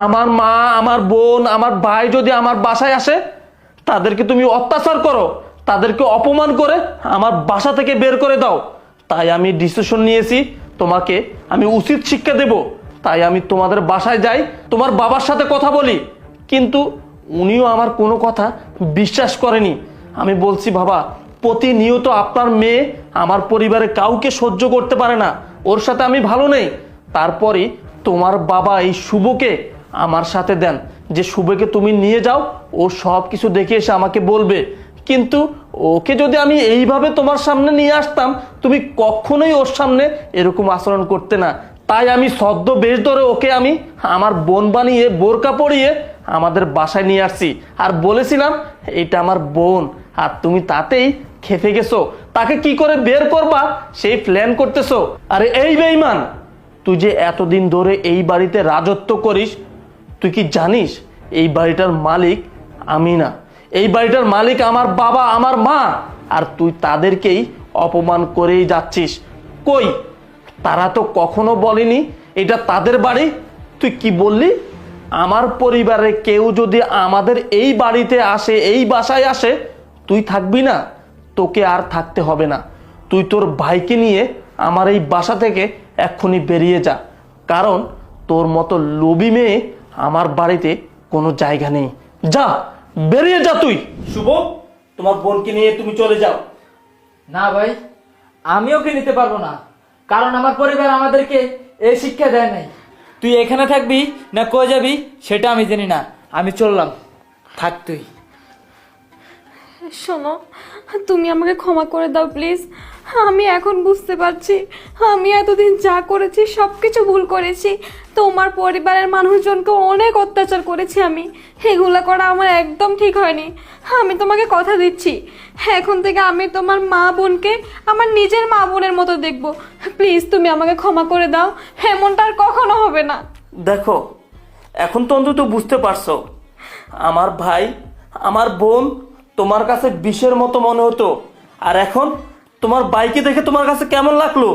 আমার মা, আমার বোন, আমার ভাই যদি আমার বাসায় আসে, তাদেরকে তুমি অত্যাচার করো, তাদেরকে অপমান করে আমার বাসা থেকে বের করে দাও। তাই আমি ডিসিশন নিয়েছি, তোমাকে আমি উচিত শিক্ষা দেব। তাই আমি তোমাদের বাসায় যাই, তোমার বাবার সাথে কথা বলি। কিন্তু উনিও আমার কোনো কথা বিশ্বাস করেনি। আমি বলছি, বাবা, প্রতিনিয়ত আপনার মেয়ে আমার পরিবারে কাউকে সহ্য করতে পারে না, ওর সাথে আমি ভালো নেই। তারপরে তোমার বাবা এই শুভকে আমার সাথে দেন, যে শুভকে তুমি নিয়ে যাও, ও সব কিছু দেখে এসে আমাকে বলবে। কিন্তু ওকে যদি আমি এইভাবে তোমার সামনে নিয়ে আসতাম, তুমি কখনোই ওর সামনে এরকম আচরণ করতে না। তাই আমি সদ্য বেশ ধরে ওকে আমি আমার বোন বানিয়ে বোরকা পরিয়ে আমাদের বাসায় নিয়ে আসছি, আর বলেছিলাম এটা আমার বোন। আর তুমি তাতেই খেপে গেছো, তাকে কি করে বের করবা সেই প্ল্যান করতেছো। আরে এই বেঈমান, তুই যে এতদিন ধরে এই বাড়িতে রাজত্ব করিস, তুই কি জানিস এই বাড়িটার মালিক আমি না, এই বাড়িটার মালিক আমার বাবা, আমার মা। আর তুই তাদেরকেই অপমান করেই যাচ্ছিস। কই, তারা তো কখনো বলেনি এটা তাদের বাড়ি। তুই কি বললি? আমার পরিবারে কেউ যদি আমাদের এই বাড়িতে আসে, এই বাসায় আসে, তুই থাকবি না? তোকে আর থাকতে হবে না। তুই তোর ভাইকে নিয়ে আমার এই বাসা থেকে এক্ষুনি বেরিয়ে যা, কারণ তোর মতো লোভী মেয়ে আমার বাড়িতে কোনো জায়গা নেই। যা, বেরিয়ে যা তুই। শুভ, তোমার বোনকে নিয়ে তুমি চলে যাও। না ভাই, আমি ওকে নিতে পারবো না, কারণ আমার পরিবার আমাদেরকে এই শিক্ষা দেয় নাই। তুই এখানে থাকবি না কই যাবি সেটা আমি জানি না, আমি চললাম, থাক তুই। শোনো, তুমি আমাকে ক্ষমা করে দাও প্লিজ। আমি এখন বুঝতে পারছি আমি এতদিন যা করেছি সব কিছু ভুল করেছি। তোমার পরিবারের মানুষজনকে অনেক অত্যাচার করেছি আমি, এগুলো করা আমার একদম ঠিক হয়নি। আমি তোমাকে কথা দিচ্ছি, এখন থেকে আমি তোমার মা বোনকে আমার নিজের মা বোনের মতো দেখবো। প্লিজ তুমি আমাকে ক্ষমা করে দাও, এমনটা আর কখনো হবে না। দেখো, এখন তো অন্তত বুঝতে পারছো আমার ভাই, আমার বোন তোমার কাছে বিষের মতো মনে হতো, আর এখন তোমার ভাইকে দেখে তোমার কাছে কেমন লাগলো?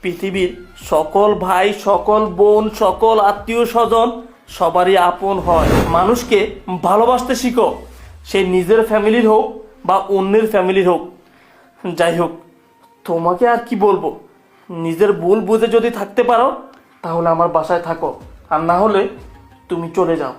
পৃথিবীর সকল ভাই, সকল বোন, সকল আত্মীয় স্বজন সবারই আপন হয়। মানুষকে ভালোবাসতে শিখো, সে নিজের ফ্যামিলির হোক বা অন্যের ফ্যামিলির হোক। যাই হোক, তোমাকে আর কি বলবো, নিজের ভুল বুঝে যদি থাকতে পারো তাহলে আমার বাসায় থাকো, আর না হলে তুমি চলে যাও।